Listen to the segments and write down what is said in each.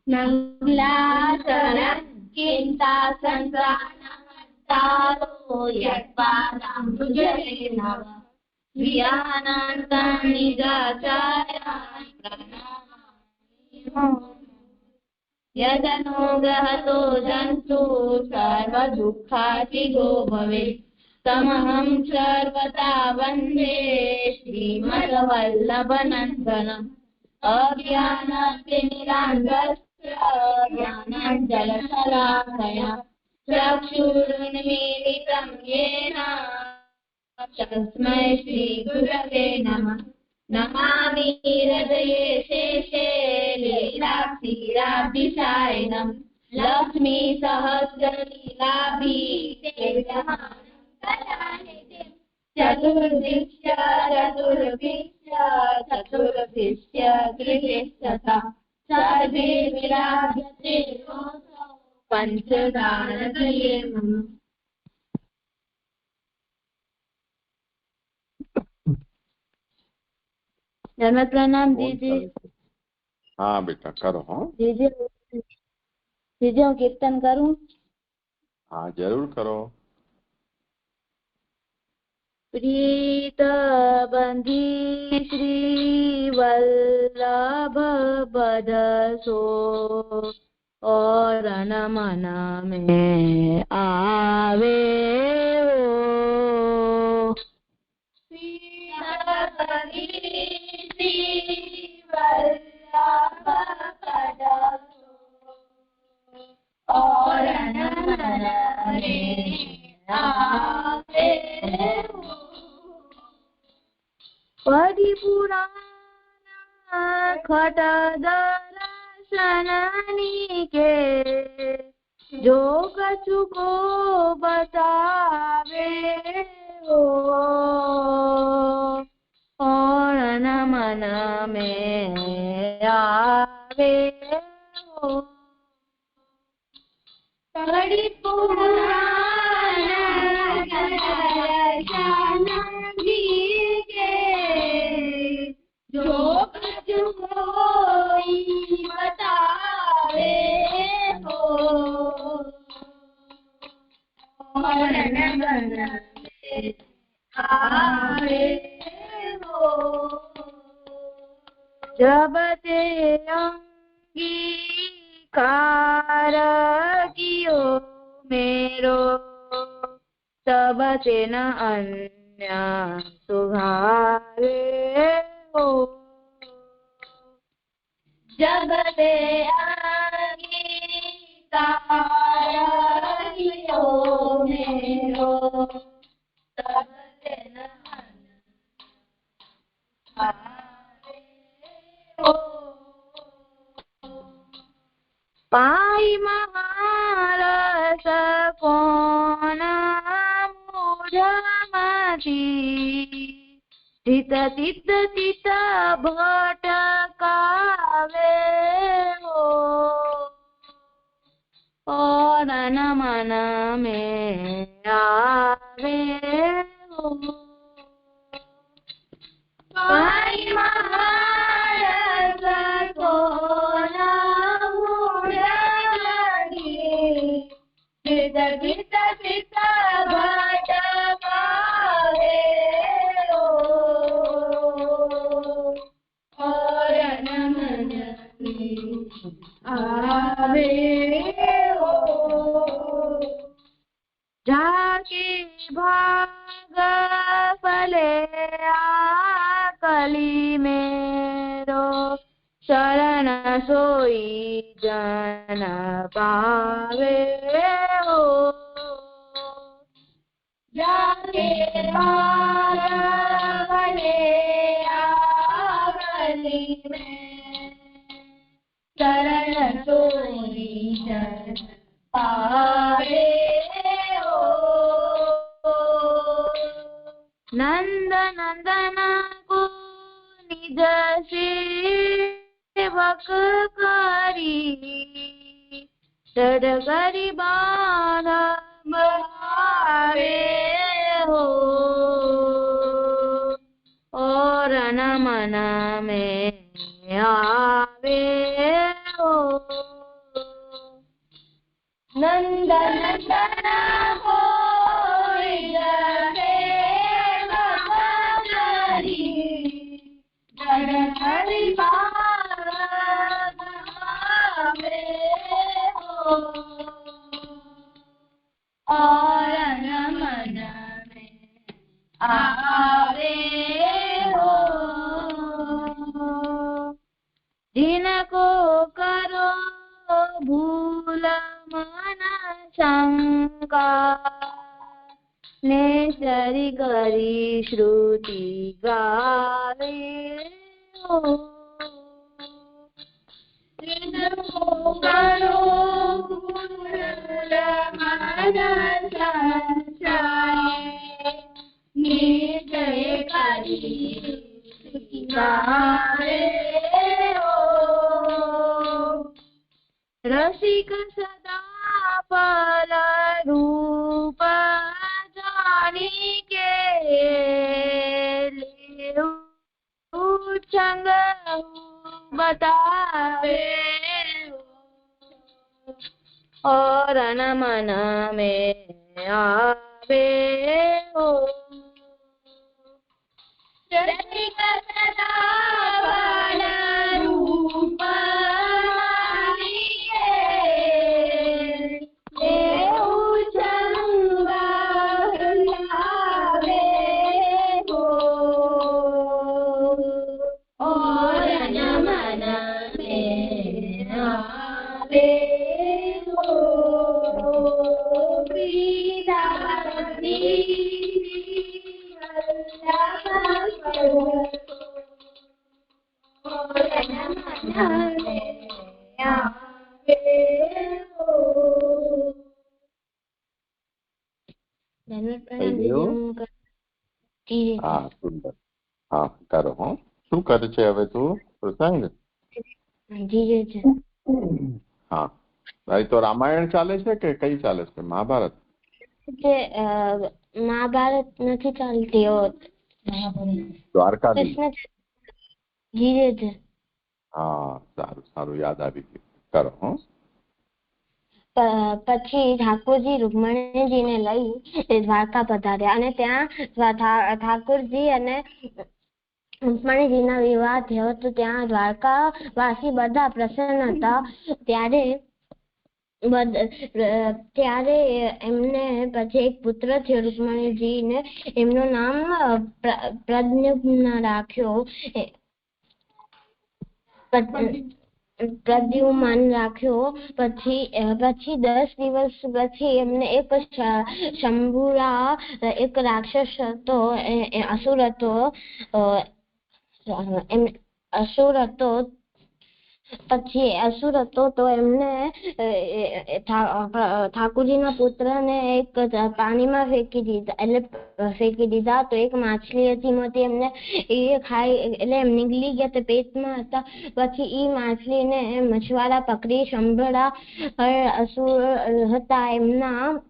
नङ्लाचरन् चिन्ता संसारो यत्पादाम्बुजलेन वियानान्तान् निजाचार्यान् प्रणमामि यदनुग्रहतो जन्तु सर्वदुःखातिगो भवेत् तमहं सर्वदा वन्दे श्रीमद्वल्लभनन्दनम् अज्ञानातिमिरान्धस्य ज्ञानाञ्जनशलाकया चक्षुरुन्मीलितं येन तस्मै श्रीगुरवे नमः नमामि हृदये शेषे लीलाक्षीराब्धिसायिनं लक्ष्मी सहस्रलीलाभिः चतुर्भिश्च गृहेस्तथा सर्वे विराजते पंचदानतये मम। धर्म प्रणाम दीजिए। हाँ बेटा करो। हाँ दीजिए હું કીર્તન કરું? हाँ जरूर करो। प्रीत बंधी श्री वल्लभ बदसो और मन में आवे और परिपुराण खट दर्शननी के जो कछु को बतावे हो और मन में आवे हो परिपुराण जो कछु कोई बतावे हो और मन में आवे हो जब ते अंगीकार कियो मेरो तब ते न अन्य सुधारे हो जगते अंगीकार कियो मेरो तब ते न अन्य हो पाई महारस कोन मूढ़मती तित तित तित भटकावे हो और मन में आवे हो पाई महारस कोन चित चित चित भटकावे हो और मन में आवे हो जाके भाग फले आकली मेरो शरण सोई जन पावे हो जाके भाग फले आकली में शरण सोई जन पावे हो नंद नंदन को निज सेवक करी चढ़ करी बाधा बढ़ावे हो और न मन में आवे हो નંદન કોઈ જશે બકરી જગતરી પાવે હો और मन में आवे हो जिनको करो भूल मन शंका ने सरी करी श्रुति गावे हो जिनको करो भूल मन संशय निश्चय करी गावे हो रसिक सदा फल रूप जानी के लेऊ छंग बतावे और न मन में आवे हो रसिक सदा फल रूप હા સુંદર હા કરો હો શું કરે છે હવે તું પ્રસંગ હા ભાઈ તો રામાયણ ચાલે છે કે કઈ ચાલે છે મહાભારત મહાભારત નથી ચાલતી દ્વારકાધીશ જીરે છે હા સારું સારું યાદ આવી ગયું કરો હો પછી ઠાકોરજી રૂકમણીજીને લઈ દ્વારકા પધાર્યા અને ત્યાં ઠાકોરજી અને રૂકમણીજીના વિવાહ થયો તો ત્યાં દ્વારકા વાસી બધા પ્રસન્ન હતા ત્યારે એમને પછી એક પુત્ર થયો રૂકમણીજીને એમનું નામ પ્રદ્યુમ્ન રાખ્યો પ્રદ્યુમન રાખ્યો પછી 10 દિવસ પછી એમને એક શંભુરા એક રાક્ષસ હતો અસુર હતો તો એમને ઠાકોરજીના પુત્રને એક પાણીમાં ફેંકી દીધા તો એક માછલી હતી મોટી એમને એ ખાઈ એટલે એમ નીકળી ગયા તે પેટમાં હતા પછી એ માછલીને મછવાડા પકડી શંભળા અસુર હતા એમના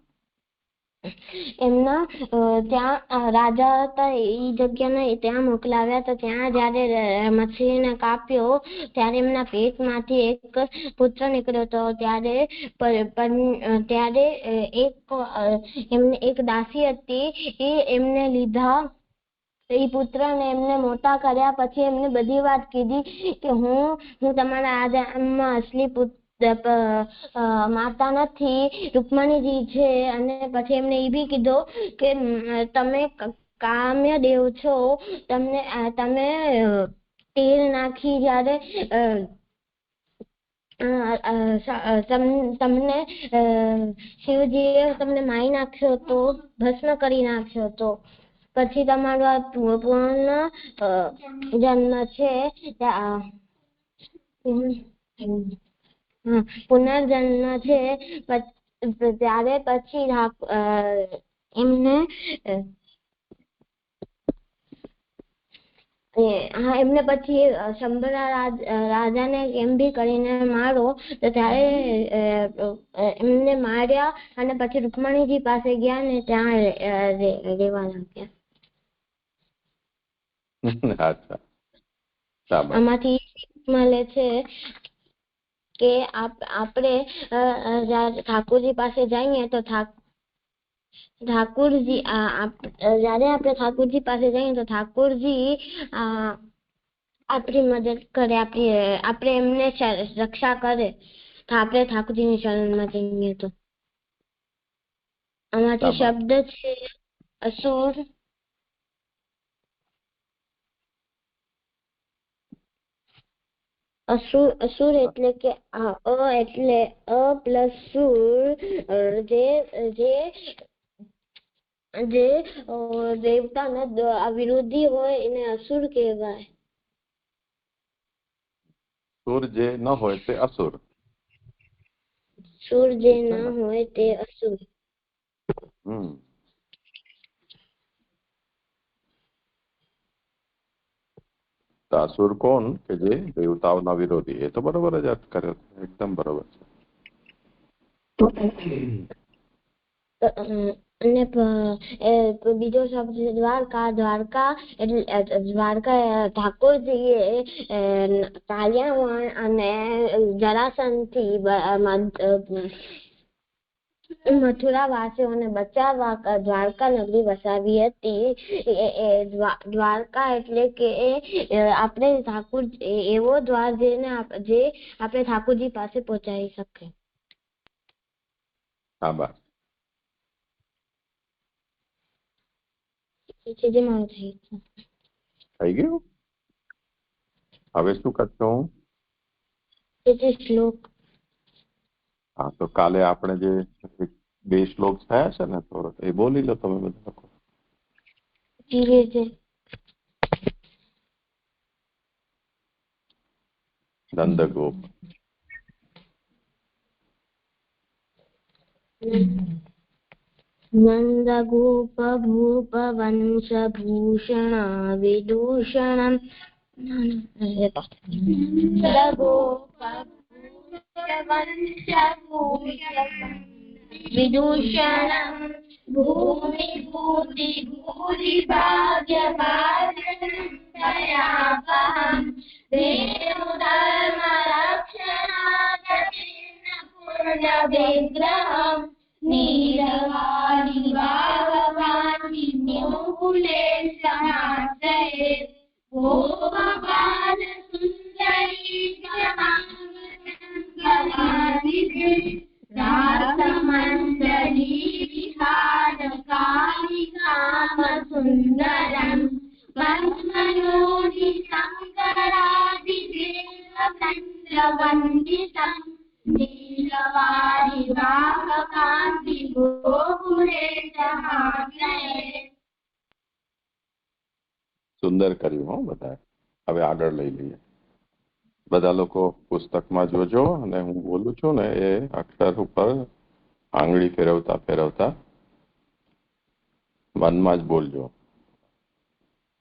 ત્યાં રાજા હતા એ જગ્યાને ત્યાં મોકલાવ્યા તો ત્યાં જયારે મછલીને કાપ્યો ત્યારે એમના પેટમાંથી એક પુત્ર નીકળ્યો હતો ત્યારે એક દાસી હતી એ એમને લીધા એ પુત્રને એમને મોટા કર્યા પછી એમને બધી વાત કીધી કે હું તમારા આ ગામમાં અસલી માતા નથી રૂકમણીજી છે અને પછી એમને એ બી કીધું કે તમે કામ્ય દેવ છો તમે તેલ નાખી જયારે તમને શિવજીએ તમને મારી નાખ્યો હતો ભસ્મ કરી નાખ્યો હતો પછી તમારો આ પુનર્જન્મ છે ત્યારે પછી એમને પછી શંભરા રાજાને એમ બી કરીને મારો તો ત્યારે એમને માર્યા અને પછી રૂકમણીજી પાસે ગયા ને ત્યાં રહેવા લાગ્યા. આમાંથી મળે છે કે આપણે ઠાકોરજી પાસે જઈએ તો ઠાકોરજી જ્યારે આપણે ઠાકોરજી પાસે જઈએ તો ઠાકોરજી આપણી મદદ કરે, આપણે એમને રક્ષા કરે. તો આપણે ઠાકોરજીની શરણમાં જઈએ તો આમાંથી શબ્દ છે અસુર. અસુર એટલે કે એટલે પ્લસ સુર, જે દેવતાના વિરોધી હોય એને અસુર કહેવાય. સુર જે ન હોય તે અસુર. સુર જે ના હોય તે અસુર. અસુર કોણ? કે જે દેવતાઓના વિરોધી. એ તો બરોબર જ અર્થ કર્યો, એકદમ બરોબર છે. અને બીજો શબ્દ છે દ્વારકા. દ્વારકા ઠાકોરજીએ કાલિયાવાણ અને જરાસંધથી મથુરા વાસીઓને બચાવવા દ્વારકા નગરી વસાવી હતી. દ્વારકા એટલે કે આપણે ઠાકોર એવો દ્વાર જે આપણે ઠાકોરજી પાસે પહોંચાડી શકે. થઈ ગયું. હવે શું કરશો? શ્લોક. હા, તો કાલે આપણે જે 2 શ્લોક થયા છે ને, તો એ બોલી લો તમે બધા લોકો. નંદગોપ. નંદગોપ ભૂપ વંશ ભૂષણ વિદૂષણ. વિદૂષણ ભૂમિ ભૂતિ ભૂરિ ભાગ્ય ભાજન દેવ ધર્મ રક્ષણા વિગ્રહમ નીલવાણી વાહવાણી ન્યુકુલે સમાશ્રયે ગોપાલ સુંદરી રાસમંડલી વિહાર કાલિકામ સુંદરમ વંદનોનિ શંકરાદિ દેવવંદિતમ નીલવાણી વાહકાંતિ ગોકુલે સમાશ્રયે. સુંદર કર્યું હો બધા. હવે આગળ લઈ લઈએ. બધા લોકો પુસ્તકમાં જોજો, અને હું બોલું છું ને એ અક્ષર ઉપર આંગળી ફેરવતા ફેરવતા મનમાં જ બોલજો.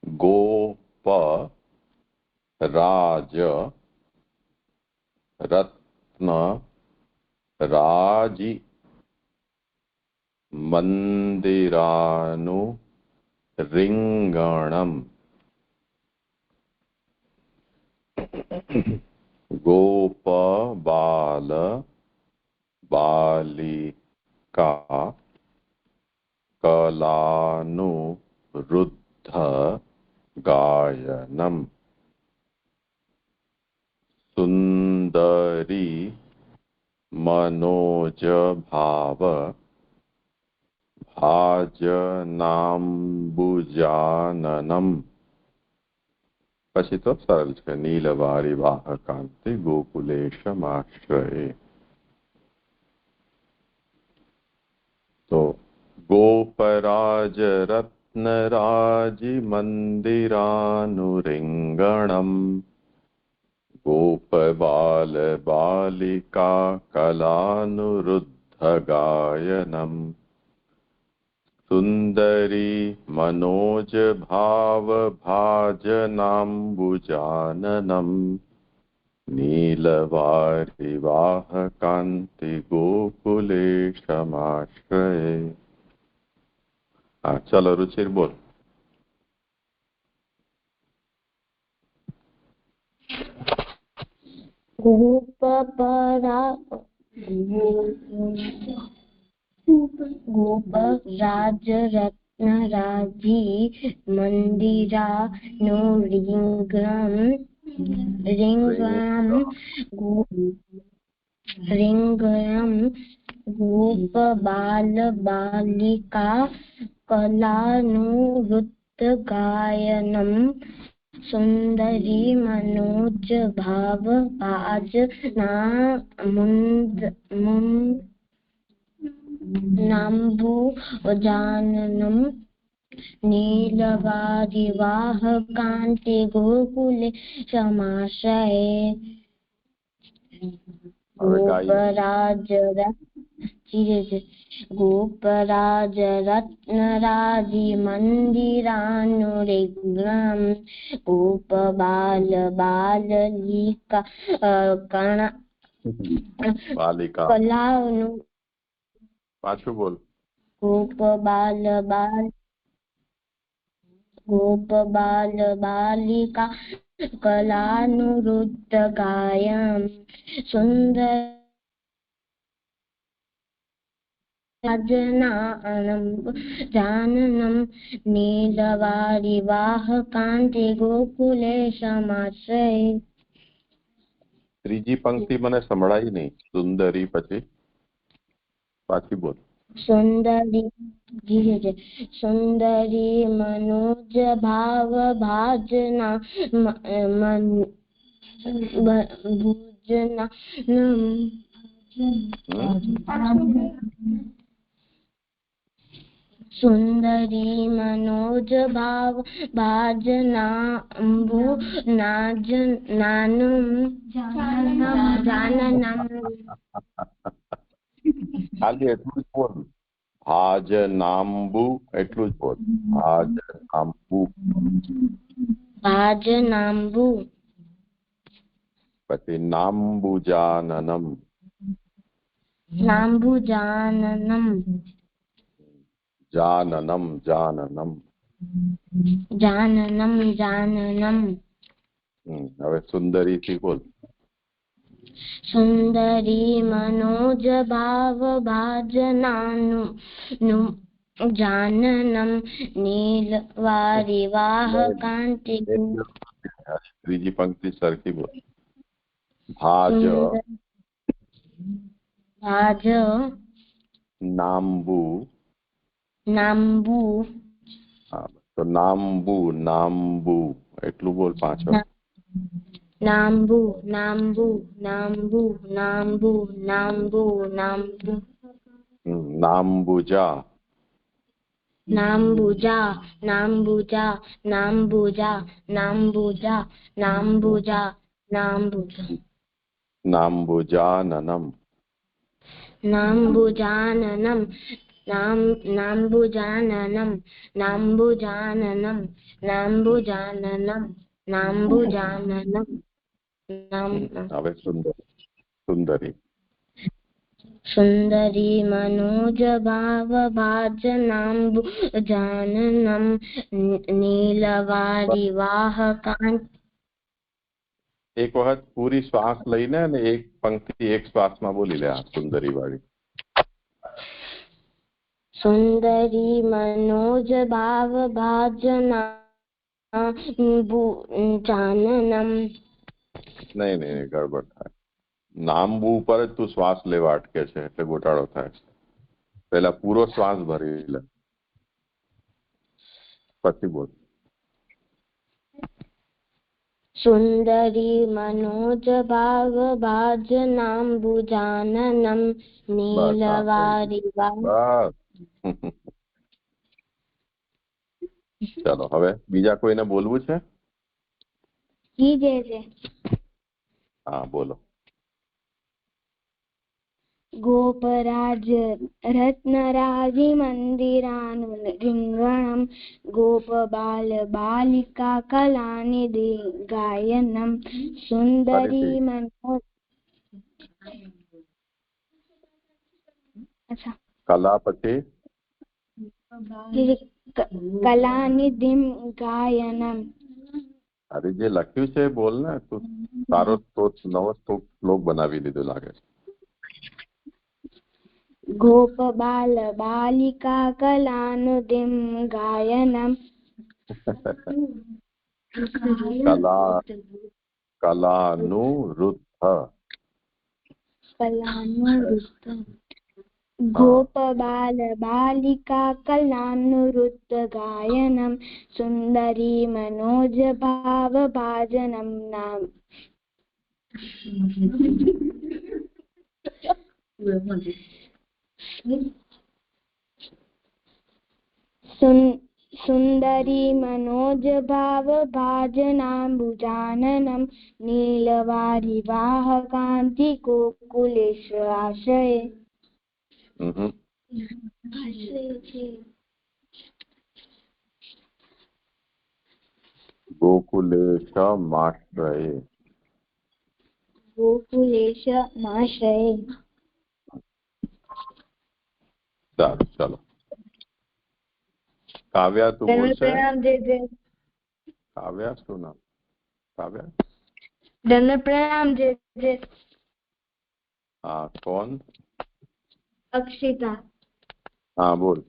ગોપ રાજ રત્ન રાજી મંદિરાનુ રિંગણમ. ગોપ બાલ બાલિકા કલાનુ વૃદ્ધ ગાયનમ. સુંદરી મનોજ ભાવ ભાજનાંબુજાનનમ. પછી તો સરળ છે. નીલવારી વાહકાંતિ ગોકુલેશમાશ્રયે. તો ગોપરાજ રત્નરાજી મંદિરાનુરિંગણમ. ગોપ બાલ બાલિકા કલાનુરુદ્ધ ગાયનમ. સુંદરી મનોજ ભાવ ભાજનાંબુજાનનમ. નીલવારી વાહકાંતિ ગોકુલેશમાશ્રયે. હા, ચલો રુચિર બોલ. ગોપરાજ રત્નરાજી મંદિરા નો રીંગણમ ગોપ બાલ બાલિકા કલાનુવૃત્ત ગાયનમ સુંદરી મનોજ ભાવ ભાજ નાંબુજાનનમ નીલવારિવાહ કાંતિ ગોકુલે સમાશ્રયે ગોપરાજ રત્નરાજી મંદિરાનુરિગ્રમ ગોપ બાલ બાલિકા કલાનું પાછું બોલ. ગોપ બાલ બાલિકા કલાનુવૃત્ત ગાયમ સુંદર જાનનમ નીલવારિવાહ કાંતિ ગોકુલે સમાશ્રયે. ત્રીજી પંક્તિ મને સંભળાઈ નહીં. સુંદરી પછી પાછી બોલ. સુંદરી મનોજ ભાવ ભાજના ભુજના સુંદરી મનોજ ભાવ ભાજનાંબુ નાનમ જાનનમ. ખાલી એટલું જ બોલ. ભાજ નાંબુ એટલું જ બોલ. ભાજ નાંબુ પછી નાંબુજાનનમ. નાંબુજાનનમ જાનનમ જાનનમ. હવે સુંદરી થી બોલ. સુંદરી મનોજ ભાવ ભાજનાનું જાનનમ નીલવારિવાહ કાંતિ. ત્રીજી પંક્તિ સરખી બોલ. ભાજ નાંબુ. હા, તો નાંબુ એટલું બોલ પાછળ. નાંબુજા નાંબુજાનનમ. હવે સુંદરી. સુંદરી મનોજ ભાવ ભાજનાંબુ જાનનમ નીલવારિવાહ કાંતિ. એક વખત પૂરી શ્વાસ લઈને અને એક પંક્તિ એક શ્વાસમાં બોલી લે. સુંદરી વાળી. સુંદરી મનોજ ભાવ ભાજનાંબુ જાનનમ. નહીં ગડબડ થાય. નાંબુ ઉપર જ તું શ્વાસ લેવા અટકે છે એટલે ગોટાળો થાય છે. પેલા પૂરો શ્વાસ ભરી લે પછી બોલ. સુંદરી મનોજ ભાવ ભાજનાંબુ જાનનમ નીલવારિવાહ. ચાલો હવે બીજા કોઈને બોલવું છે? હા બોલો. ગોપરાજ રત્નરાજી મંદિરાનું રીંગણમ ગોપ બાલ બાલિકા કલાનિધિ ગાયનમ સુંદરી મનોજ. કલા પછી કલાનિધિ ગાયનમ. અરે જે લખ્યું છે બોલ ને તું. સારો નવો શ્લોક બનાવી લીધો લાગે છે. ગોપ બાલ બાલિકા કલાનુદિમ ગાયનમ કલાનુરુદ્ધ ગોપ બાલ બાલિકા કલાનુરુદ્ધ ગાયનમ સુંદરી મનોજ ભાવ ભાજનમ નામ સુંદરી મનોજ ભાવ ભાજનાંબુજાનનમ નીલવારી વાહ કાંતિ ગોકુલેશ્વર આશ્રયે. ગોકુલેશમાશ્રયે. ગોકુલેશમાશ્રયે. સારું, ચાલો. કાવ્યા, તું બોલશે? કાવ્યા, શું નામ? કાવ્યા, ધન્ય પ્રણામ. જે હા, કોણ? અક્ષિતા. હા, બોલ.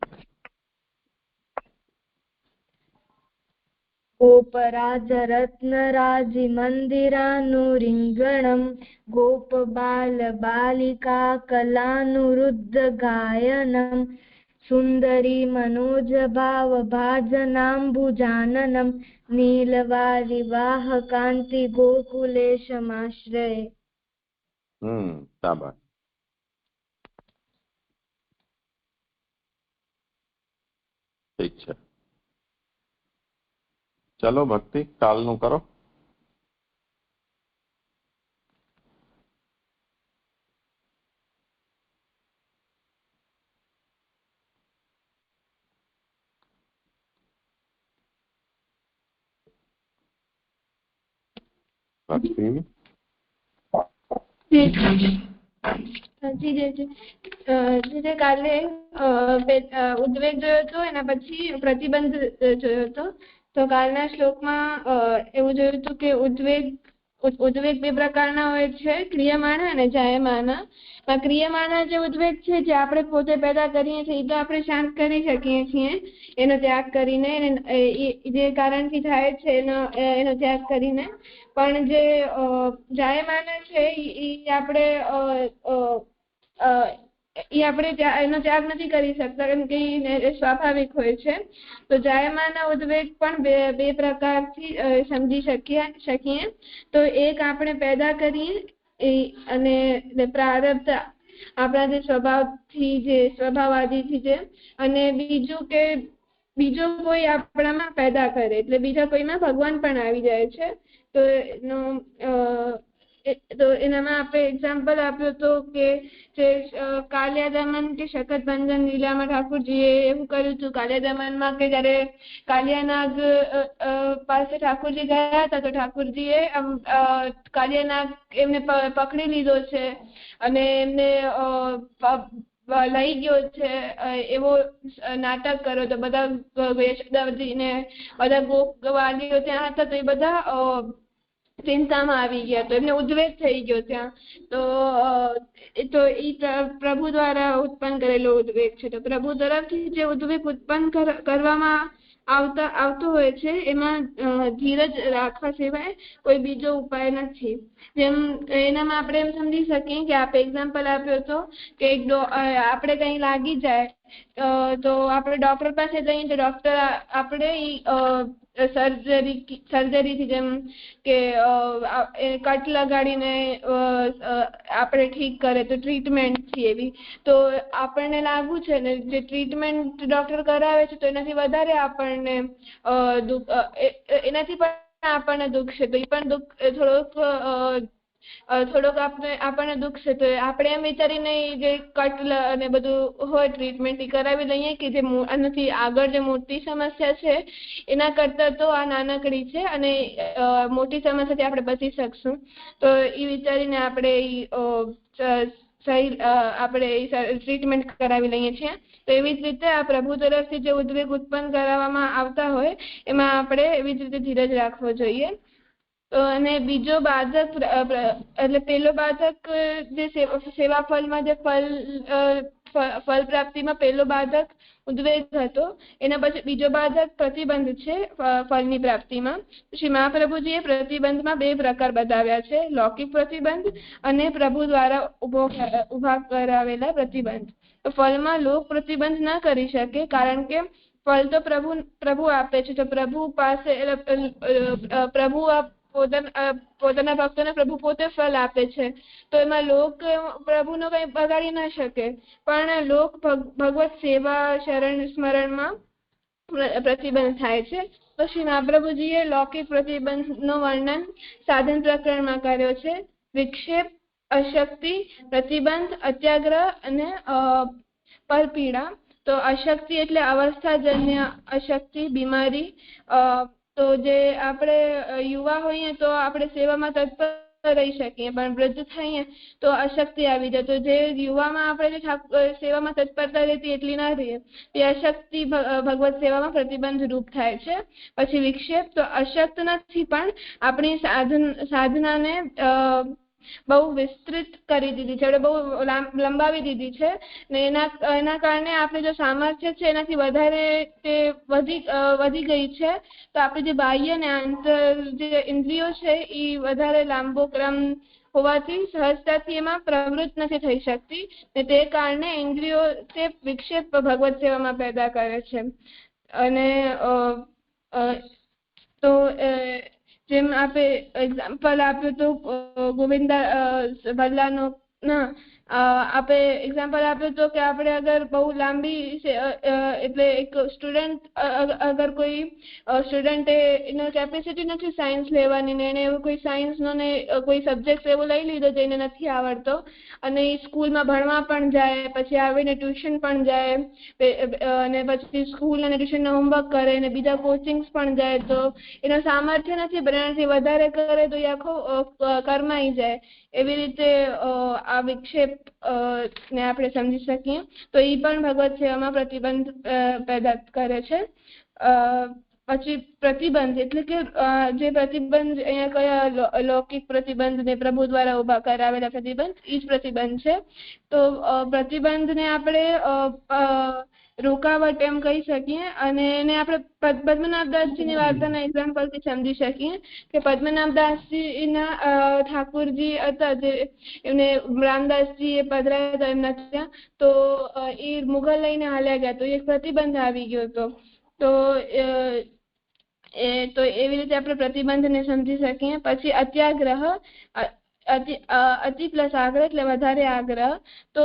ગોપરાજ રત્નરાજી મંદિરાનુરીંગણમ ગોપ બાલ બાલિકા કલાનુરુદ્ધ ગાયનમ સુંદરી મનોજ ભાવ ભાજનાંબુજાનનમ નીલવારી વાહ કાંતિ ગોકુલેશમાશ્રયે. શાબાશ. ઠીક છે, ચલો ભક્તિ કાલનું કરો. ભક્તિ કાલે ઉદ્વેગ જોયો હતો, એના પછી પ્રતિબંધ જોયો હતો. તો કાલના શ્લોકમાં એવું જોયું હતું કે ઉદ્વેગ બે પ્રકારના હોય છે, ક્રિયમાણા અને જાયમાના. ક્રિયમાના જે ઉદ્વેગ છે, જે આપણે પોતે પેદા કરીએ છીએ, એ તો આપણે શાંત કરી શકીએ છીએ એનો ત્યાગ કરીને, જે કારણથી થાય છે એનો ત્યાગ કરીને. પણ જે જાયમાના છે એ આપણે એનો ત્યાગ નથી કરી શકતા, કેમ કે એ સ્વાભાવિક હોય છે. તો જાયમાના ઉદ્વેગ પણ બે પ્રકારથી સમજી શકીએ. તો એક આપણે પેદા કરીએ અને પ્રારબ્ધ આપણા જે સ્વભાવાદીથી છે, અને બીજું કે બીજો કોઈ આપણામાં પેદા કરે, એટલે બીજા કોઈમાં ભગવાન પણ આવી જાય છે. તો એનામાં આપણે એક્ઝામ્પલ આપ્યો હતો કે જે કાલિયાદમન કે શકટભંજન લીલામાં ઠાકોરજીએ એવું કર્યું હતું. કાલિયાદમનમાં કે જયારે કાલિયાનાગ પાસે ઠાકોરજી ગયા હતા, તો ઠાકોરજીએ કાલિયાનાગ એમને પકડી લીધો છે અને એમને લઈ ગયો છે, એવો નાટક કર્યો. તો બધા વેશદાજીને બધા ગોપવાલીઓ ત્યાં હતા, તો એ બધા ચિંતામાં આવી ગયા, તો એમને ઉદ્વેગ થઈ ગયો ત્યાં. તો એ પ્રભુ દ્વારા ઉત્પન્ન કરેલો ઉદ્વેગ છે. તો પ્રભુ તરફથી જે ઉદ્વેગ ઉત્પન્ન કરવામાં આવતો હોય છે, એમાં ધીરજ રાખવા સિવાય કોઈ બીજો ઉપાય નથી. જેમ એનામાં આપણે એમ સમજી શકીએ કે આપણે એક્ઝામ્પલ આપ્યો હતો કે આપણે કંઈ લાગી જાય તો આપણે ડોક્ટર પાસે જઈએ, તો ડોક્ટર આપણે સર્જરીથી, જેમ કે કટ લગાડીને આપણે ઠીક કરે, તો ટ્રીટમેન્ટ છે એવી. તો આપણને લાગુ છે ને, જે ટ્રીટમેન્ટ ડોક્ટર કરાવે છે, તો એનાથી વધારે આપણને એનાથી પણ આપણને દુઃખ છે. તો એ પણ દુઃખ થોડોક આપણને દુઃખ છે. તો આપણે એમ વિચારીને જે કટ અને બધું હોય ટ્રીટમેન્ટ એ કરાવી લઈએ કે જે આનાથી આગળ જે મોટી સમસ્યા છે એના કરતા તો આ નાનકડી છે, અને મોટી સમસ્યાથી આપણે બચી શકશું. તો એ વિચારીને આપણે ટ્રીટમેન્ટ કરાવી લઈએ છીએ. તો એવી જ રીતે આ પ્રભુ તરફથી જે ઉદ્વેગ ઉત્પન્ન કરાવવામાં આવતા હોય, એમાં આપણે એવી જ રીતે ધીરજ રાખવો જોઈએ. અને બીજો બાધક એટલે પેલો બાધક જે સેવા ફળમાં જે ફળ પ્રાપ્તિમાં પેલો બાધક ઉદ્વેગ હતો, એના પછી બીજો બાધક પ્રતિબંધ છે ફળની પ્રાપ્તિમાં. શ્રી મહાપ્રભુજીએ પ્રતિબંધમાં 2 પ્રકાર બતાવ્યા છે, લૌકિક પ્રતિબંધ અને પ્રભુ દ્વારા ઉભા કરાવેલા પ્રતિબંધ. તો ફળમાં લોક પ્રતિબંધ ના કરી શકે, કારણ કે ફળ તો પ્રભુ આપે છે. તો પ્રભુ પાસે પ્રભુ પોતાના ભક્તોને પ્રભુ પોતે ફળ આપે છે, તો એમાં લોક પ્રભુનો કઈ બગાડી ના શકે. પણ લોક ભગવત સેવા શરણ સ્મરણમાં પ્રતિબંધ થાય છે. તો શ્રી મહાપ્રભુજીએ લૌકિક પ્રતિબંધનું વર્ણન સાધન પ્રકરણમાં કર્યો છે. વિક્ષેપ, અશક્તિ, પ્રતિબંધ, અત્યાગ્રહ અને પરપીડા. તો અશક્તિ એટલે અવસ્થાજન્ય અશક્તિ, બીમારી. તો જે આપણે યુવા હોઈએ તો આપણે સેવામાં તત્પર રહી શકીએ, પણ વૃદ્ધ થઈએ તો અશક્તિ આવી જાય. તો જે યુવામાં આપણે જે સેવામાં તત્પરતા રહેતી એટલી ના રહીએ, એ અશક્તિ ભગવત સેવામાં પ્રતિબંધ રૂપ થાય છે. પછી વિક્ષેપ, તો અશક્ત નથી પણ આપણી સાધનાને બહુ વિસ્તૃત કરી દીધી છે, બહુ લંબાવી દીધી છે ને એના કારણે આપણે જો સામર્થ્ય છે એનાથી વધારે તે વધી ગઈ છે. તો આપણે જે બાહ્ય ને આંતર જે ઇન્દ્રિયો છે એ વધારે લાંબો ક્રમ હોવાથી સહજતાથી એમાં પ્રવૃત્ત નથી થઈ શકતી, ને તે કારણે ઇન્દ્રિયો તે વિક્ષેપ ભગવત સેવામાં પેદા કરે છે. અને તો જેમ આપણે એક્ઝામ્પલ આપ્યું તો ગોવિંદા ભલ્લાનો આપણે એક્ઝામ્પલ આપ્યું તો કે આપણે અગર બહુ લાંબી એટલે એક સ્ટુડન્ટ અગર કોઈ સ્ટુડન્ટે એનો કેપેસિટી નથી સાયન્સ લેવાની ને એને એવું કોઈ સાયન્સનો ને કોઈ સબ્જેક્ટ એવો લઈ લીધો જેને નથી આવડતો અને એ સ્કૂલમાં ભણવા પણ જાય, પછી આવીને ટ્યુશન પણ જાય અને પછી સ્કૂલ અને ટ્યુશનના હોમવર્ક કરે અને બીજા કોચિંગ્સ પણ જાય, તો એનો સામર્થ્ય નથી પણ એનાથી વધારે કરે તો એ આખો કરમાઈ જાય. એવી રીતે આ વિક્ષેપ ને આપણે સમજી શકીએ. તો એ પણ ભગવત સેવામાં પ્રતિબંધ પેદા કરે છે. પછી પ્રતિબંધ એટલે કે જે પ્રતિબંધ અહીંયા કયા લૌકિક પ્રતિબંધ ને પ્રભુ દ્વારા ઉભા કરાવેલા પ્રતિબંધ, એ જ પ્રતિબંધ છે. તો પ્રતિબંધને આપણે રોકાવટ એમ કહી શકીએ અને એને આપણે પદ્મનાભદાસજીની વાર્તાના એક્ઝામ્પલથી સમજી શકીએ કે પદ્મનાભદાસજીના ઠાકુરજી હતા જે એમને રામદાસજી એ પધરાયા હતા એમના ત્યાં, તો એ મુગલ લઈને હાલ્યા ગયા, તો એક પ્રતિબંધ આવી ગયો હતો. તો એવી રીતે આપણે પ્રતિબંધને સમજી શકીએ. પછી અત્યાગ્રહ, અતિ પ્લસ આગ્રહ એટલે વધારે આગ્રહ. તો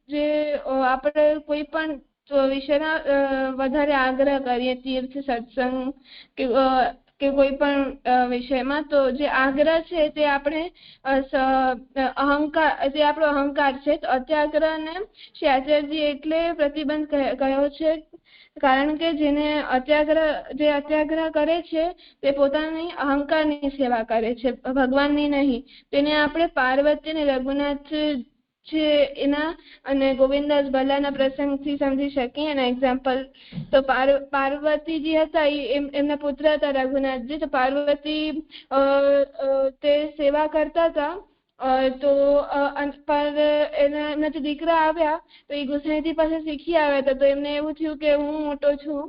જે આપણે કોઈ પણ વિષયના વધારે આગ્રહ કરીએ, તીર્થ, સત્સંગ કે કોઈ પણ વિષયમાં, તો જે આગ્રહ છે તે આપણે અહંકાર, જે આપણો અહંકાર છે. તો અત્યાગ્રહને શ્રી આચાર્યજી એટલે પ્રતિબંધ કહ્યો છે, કારણ કે જેને અત્યાગ્રહ કરે છે તે પોતાની અહંકારની સેવા કરે છે, ભગવાનની નહીં. તેને આપણે પાર્વતી અને રઘુનાથ છે એના અને ગોવિંદાસ ભલ્લાના પ્રસંગથી સમજી શકીએ. એના એક્ઝામ્પલ તો પાર્વતીજી હતા, એમના પુત્ર હતા રઘુનાથજી. તો પાર્વતી તે સેવા કરતા હતા, તો પર એમના જે દીકરા આવ્યા તો એ ગુસાઈજી પાસે શીખી આવ્યા હતા. તો એમને એવું થયું કે હું મોટો છું,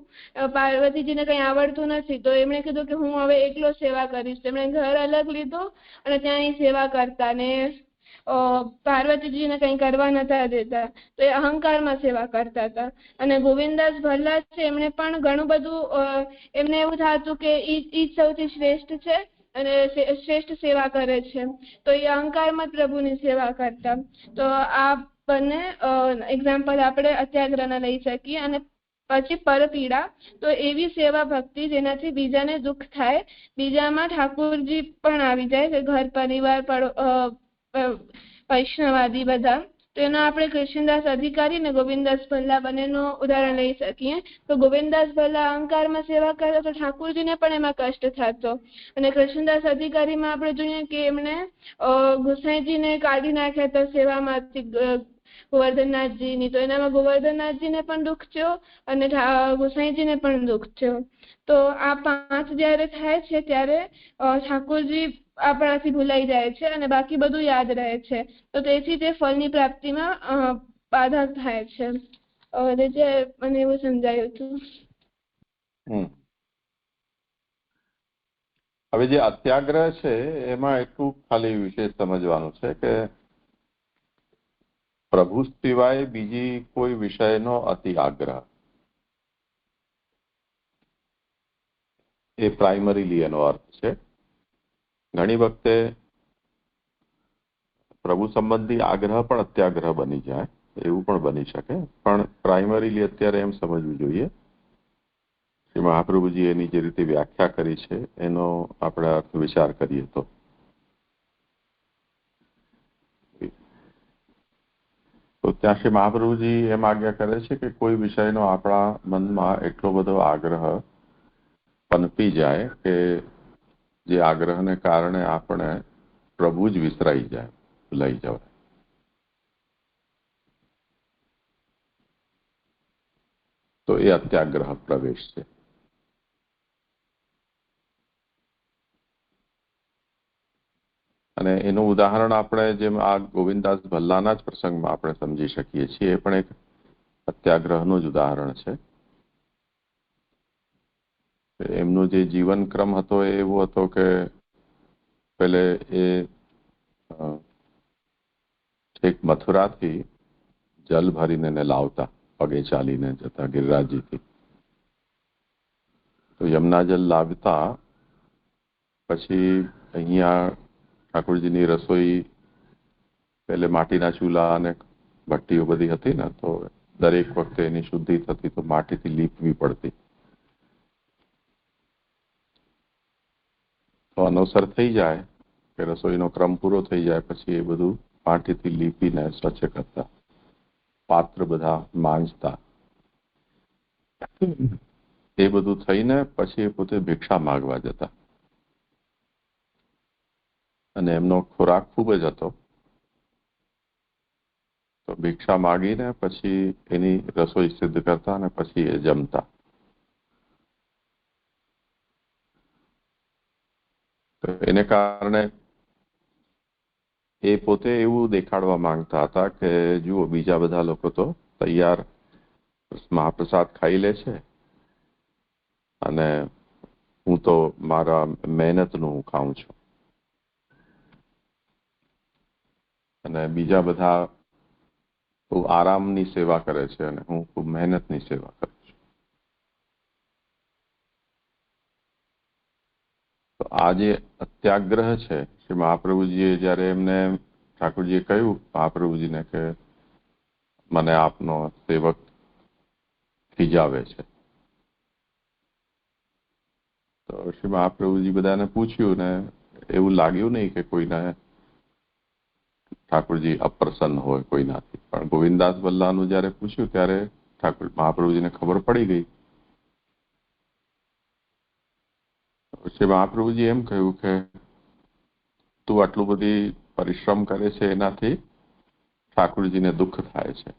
પાર્વતીજીને કંઈ આવડતું નથી, તો એમણે કીધું કે હું હવે એકલો સેવા કરીશ. તેમણે ઘર અલગ લીધું અને ત્યાં એ સેવા કરતા ને પાર્વતીજીને કંઈ કરવા નતા દેતા, તો એ અહંકારમાં સેવા કરતા હતા. અને ગોવિંદાસ ભલ્લા છે એમણે પણ ઘણું બધું એમને એવું થતું કે ઈ સૌથી શ્રેષ્ઠ છે અને શ્રેષ્ઠ સેવા કરે છે, તો એ અહંકારમાં પ્રભુની સેવા કરતા. તો આ બંને એક્ઝામ્પલ આપણે અત્યાગ્રહના લઈ શકીએ. અને પછી પરપીડા, તો એવી સેવા ભક્તિ જેનાથી બીજાને દુઃખ થાય, બીજામાં ઠાકુરજી પણ આવી જાય કે ઘર પરિવાર વૈષ્ણવાદી બધા. તો એનો આપણે કૃષ્ણદાસ અધિકારી ને ગોવિંદાસ ભલ્લા બંનેનું ઉદાહરણ લઈ શકીએ. તો ગોવિંદાસ ભલ્લા અહંકારમાં સેવા કરે તો ઠાકુરજીને પણ એમાં કષ્ટ થતો, અને કૃષ્ણદાસ અધિકારીમાં આપણે જોઈએ કે એમણે ગુસાઈજીને કાઢી નાખ્યા હતા સેવામાંથી, ગોવર્ધનનાથજીની, તો એનામાં ગોવર્ધનનાથજીને પણ દુઃખ થયો અને ગોસાઈજીને પણ દુઃખ થયો. તો આ 5 જ્યારે થાય છે ત્યારે ઠાકોરજી આપણાથી ભૂલાઈ જાય છે અને બાકી બધું યાદ રહે છે. તો તેથી તે ફળની પ્રાપ્તિમાં બાધા થાય છે. જે મને એવું સમજાયું હતું. હવે જે અત્યાગ્રહ છે એમાં એટલું ખાલી વિશેષ સમજવાનું છે કે પ્રભુ સિવાય બીજી કોઈ વિષયનો અતિ આગ્રહ એ પ્રાઇમરીલી એનો અર્થ છે. ઘણી વખતે પ્રભુ સંબંધી આગ્રહ પણ અત્યાગ્રહ બની જાય, એવું પણ બની શકે, પણ પ્રાઇમરીલી અત્યારે એમ સમજવું જોઈએ કે મહાપ્રભુજી એની જે રીતે વ્યાખ્યા કરી છે એનો આપણે અર્થ વિચાર કરીએ તો ત્યાં શ્રી મહાપ્રભુજી એમ આજ્ઞા કરે છે કે કોઈ વિષયનો આપણા મનમાં એટલો બધો આગ્રહ પનપી જાય કે જે આગ્રહને કારણે આપણે પ્રભુ જ વિસરાઈ જાય, ભૂલાઈ જવાય. તો એ અત્યાગ્રહ પ્રવેશ છે. અને એનું ઉદાહરણ આપણે જેમ આ ગોવિંદદાસ ભલ્લાના જ પ્રસંગમાં આપણે સમજી શકીએ છીએ. એ પણ એક અત્યાગ્રહનું જ ઉદાહરણ છે. એમનો જે જીવનક્રમ હતો એ એવો હતો કે પેલે એ છેક મથુરાથી જલ ભરીને એને લાવતા, પગે ચાલીને જતા ગિરિરાજજીથી. તો યમુના જલ લાવતા પછી અહીંયા ઠાકોરજીની રસોઈ પેલે માટીના ચૂલા અને ભટ્ટીઓ બધી હતી ને, તો દરેક વખતે એની શુદ્ધિ થતી તો માટીથી લીપવી પડતી. તો અનવસર થઈ જાય કે રસોઈનો ક્રમ પૂરો થઈ જાય પછી એ બધું માટીથી લીપીને સ્વચ્છ કરતા, પાત્ર બધા માંજતા. એ બધું થઈને પછી એ પોતે ભિક્ષા માગવા જતા અને એમનો ખોરાક ખૂબ જ હતો. તો ભિક્ષા માગીને પછી એની રસોઈ સિદ્ધ કરતા અને પછી એ જમતા. તો એને કારણે એ પોતે એવું દેખાડવા માંગતા હતા કે જુઓ બીજા બધા લોકો તો તૈયાર મહાપ્રસાદ ખાઈ લે છે અને હું તો મારા મહેનતનું હું ખાઉં છું અને બીજા બધા ખૂબ આરામની સેવા કરે છે અને હું ખૂબ મહેનતની સેવા કરું છું. તો આ જે અત્યાગ્રહ છે શ્રી મહાપ્રભુજીએ જ્યારે એમને ઠાકોરજીએ કહ્યું મહાપ્રભુજીને કે મને આપનો સેવક ખીજાવે છે, તો શ્રી મહાપ્રભુજી બધાને પૂછ્યું ને એવું લાગ્યું નહીં કે કોઈને ઠાકોરજી અપ્રસન્ન હોય કોઈનાથી. પણ ગોવિંદદાસ ભલ્લાનું જ્યારે પૂછ્યું ત્યારે ઠાકોર મહાપ્રભુજીને ખબર પડી ગઈ. શ્રી મહાપ્રભુજી એમ કહ્યું કે તું આટલું બધી પરિશ્રમ કરે છે એનાથી ઠાકોરજીને દુઃખ થાય છે.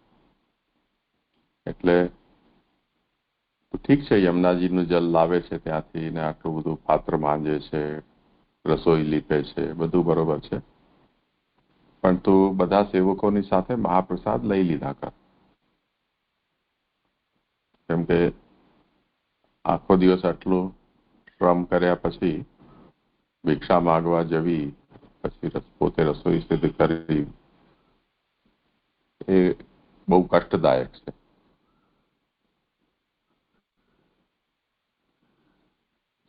એટલે ઠીક છે યમુનાજીનું જલ લાવે છે ત્યાંથી ને આટલું બધું પાત્ર માંજે છે, રસોઈ લીપે છે, બધું બરોબર છે, પણ તું બધા સેવકોની સાથે મહાપ્રસાદ લઈ લીધા કર. કેમ કે આખો દિવસ આટલું શ્રમ કર્યા પછી ભિક્ષા માગવા જવી, પછી પોતે રસોઈ સિદ્ધ કરવી, એ બહુ કષ્ટદાયક છે.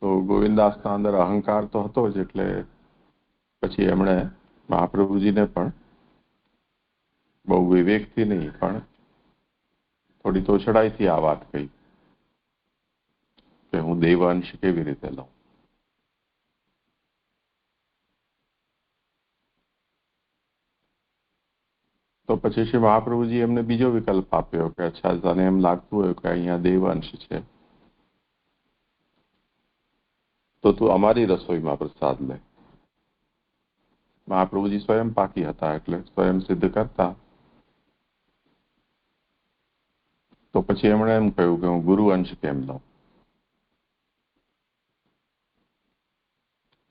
તો ગોવિંદાસના અંદર અહંકાર તો હતો જ, એટલે પછી એમણે મહાપ્રભુજીને પણ બહુ વિવેકથી નહીં પણ થોડી તોછડાઈથી આ વાત કહી કે હું દેવઅંશ કેવી રીતે લઉં. તો પછી શ્રી મહાપ્રભુજી એમને બીજો વિકલ્પ આપ્યો કે અચ્છા તને એમ લાગતું હોય કે અહીંયા દેવઅંશ છે તો તું અમારી રસોઈમાં પ્રસાદ લે. મહાપ્રભુજી સ્વયં પાકી હતા એટલે સ્વયં સિદ્ધ કરતા તો પછી એમણે એમ કહ્યું કે હું ગુરુ અંશ કેમ લઉં?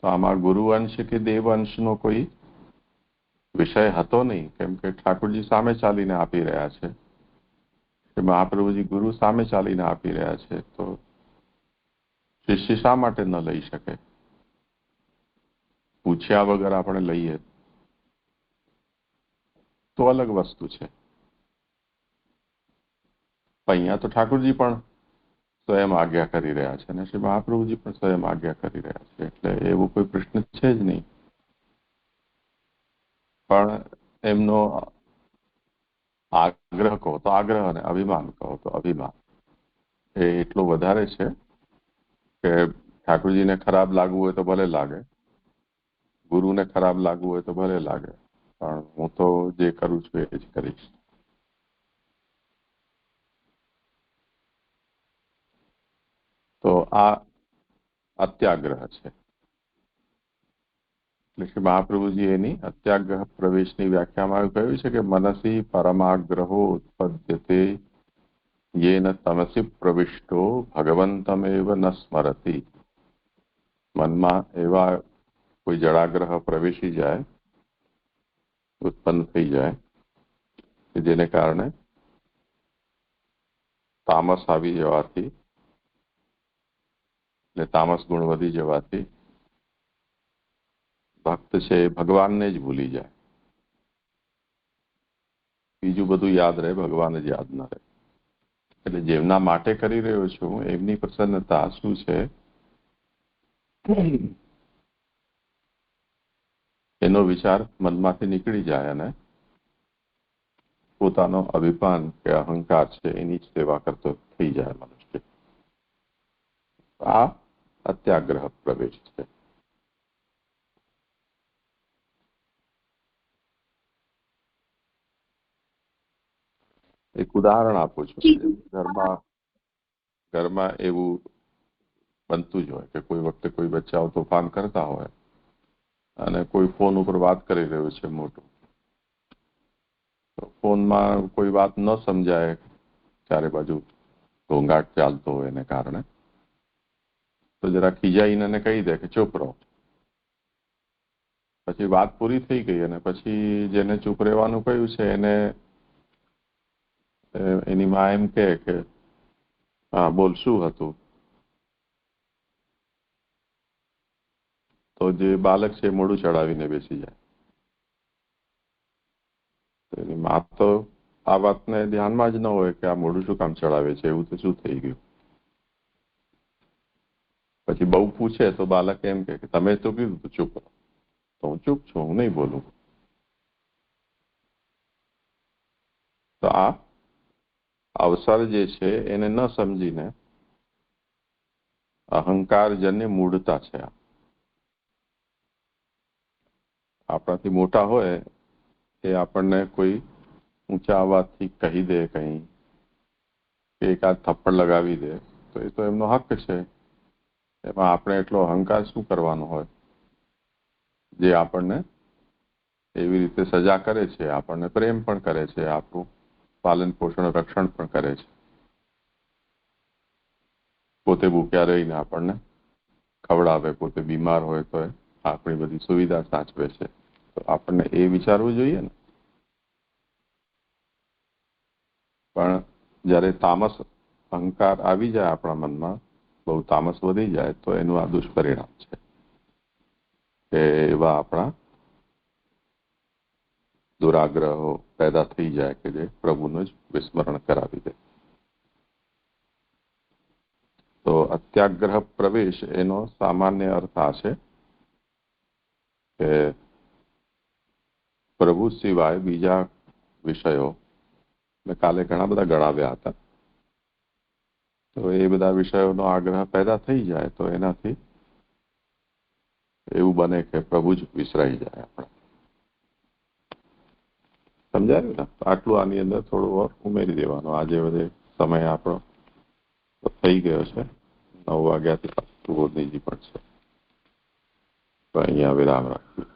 તો આમાં ગુરુ અંશ કે દેવ અંશનો કોઈ વિષય હતો નહીં, કેમ કે ઠાકોરજી સામે ચાલીને આપી રહ્યા છે, કે મહાપ્રભુજી ગુરુ સામે ચાલીને આપી રહ્યા છે, તો શિષ્ય શા માટે ન લઈ શકે? પૂછ્યા વગર આપણે લઈએ તો અલગ વસ્તુ છે. અહીંયા તો ઠાકોરજી પણ સ્વયં આજ્ઞા કરી રહ્યા છે અને શ્રી મહાપ્રભુજી પણ સ્વયં આજ્ઞા કરી રહ્યા છે, એટલે એવો કોઈ પ્રશ્ન છે જ નહીં. પણ એમનો આગ્રહ કહો તો આગ્રહ અને અભિમાન કહો તો અભિમાન એ એટલો વધારે છે કે ઠાકોરજીને ખરાબ લાગવું હોય તો ભલે લાગે, ગુરુને ખરાબ લાગવું હોય તો ભલે લાગે, પણ હું તો જે કરું છું એ જ કરીશ. તો આ અત્યાગ્રહ છે. એટલે કે મહાપ્રભુજી એની અત્યાગ્રહ પ્રવેશની વ્યાખ્યામાં એવું કહ્યું છે કે મનસી પરમાગ્રહો ઉત્પદ્યતે યેન તમસી પ્રવિષ્ટો ભગવંતમેવ ન સ્મરતિ. મનમાં એવા કોઈ જળાગ્રહ પ્રવેશી જાય, ઉત્પન્ન થઈ જાય કે જેને કારણે તામસ આવી જવાથી, એટલે તામસ ગુણ વધી જવાથી ભક્ત છે એ ભગવાનને જ ભૂલી જાય. બીજું બધું યાદ રહે, ભગવાન જ યાદ ન રહે. એટલે જેમના માટે કરી રહ્યો છું એમની પ્રસન્નતા શું છે એનો વિચાર મનમાંથી નીકળી જાય અને પોતાનો અભિમાન કે અહંકાર છે એની જ સેવા કરતો થઈ જાય મનુષ્ય. આ અત્યાગ્રહ પ્રવેશ છે. એક ઉદાહરણ આપું છું. ઘરમાં એવું બનતું જ હોય કે કોઈ વખતે કોઈ બચ્ચાઓ તોફાન કરતા હોય અને કોઈ ફોન ઉપર વાત કરી રહ્યું છે મોટું, તો ફોનમાં કોઈ વાત ન સમજાય, ચારે બાજુ ઘોંઘાટ ચાલતો હોય એને કારણે, તો જરા ખીજાઈને એને કહી દે કે ચૂપ રહો. પછી વાત પૂરી થઈ ગઈ અને પછી જેને ચૂપ રહેવાનું કહ્યું છે એને એની માં એમ કહે કે હા બોલ શું હતું? તો જે બાળક છે મોઢું ચડાવીને બેસી જાય. એની માં તો આ વાતને ધ્યાનમાં જ ન હોય કે આ મોઢું શું કામ ચડાવે છે, એવું તો શું થઈ ગયું. પછી બહુ પૂછે તો બાળક એમ કે તમે તો કીધું તું ચૂપ રહો. તો હું ચૂપ છું, હું નહીં બોલું. તો આ અવસર જે છે એને ન સમજીને અહંકારજન્ય મૂઢતા છે. આપણાથી મોટા હોય એ આપણને કોઈ ઊંચા અવાજથી કહી દે કંઈ, કે એકાદ થપ્પડ લગાવી દે તો એ તો એમનો હક છે. એમાં આપણે એટલો અહંકાર શું કરવાનો હોય? જે આપણને એવી રીતે સજા કરે છે, આપણને પ્રેમ પણ કરે છે, આપણું પાલન પોષણ રક્ષણ પણ કરે છે, પોતે ભૂખ્યા રહીને આપણને ખવડાવે, પોતે બીમાર હોય તો આપણી બધી સુવિધા સાચવે છે. તો આપણને એ વિચારવું જોઈએ ને. પણ જ્યારે તામસ અહંકાર આવી જાય આપણા મનમાં, બહુ તામસ વધી જાય, તો એનું આ દુષ્પરિણામ છે કે એવા આપણા દુરાગ્રહો પેદા થઈ જાય કે જે પ્રભુનું જ વિસ્મરણ કરાવી દે. તો અત્યાગ્રહ પ્રવેશ એનો સામાન્ય અર્થ આ છે કે પ્રભુ સિવાય બીજા વિષયો મેં કાલે ઘણા બધા ગણાવ્યા હતા, તો એ બધા વિષયોનો આગ્રહ પેદા થઈ જાય તો એનાથી એવું બને કે પ્રભુ જ વિસરાઈ જાય આપણે. સમજાયું ને? આટલું આની અંદર થોડું ઉમેરી દેવાનું. આજે બધે સમય આપણો થઈ ગયો છે, 9 વાગ્યાથી પૂર્વનિજી પણ છે, તો અહીંયા વિરામ રાખીએ.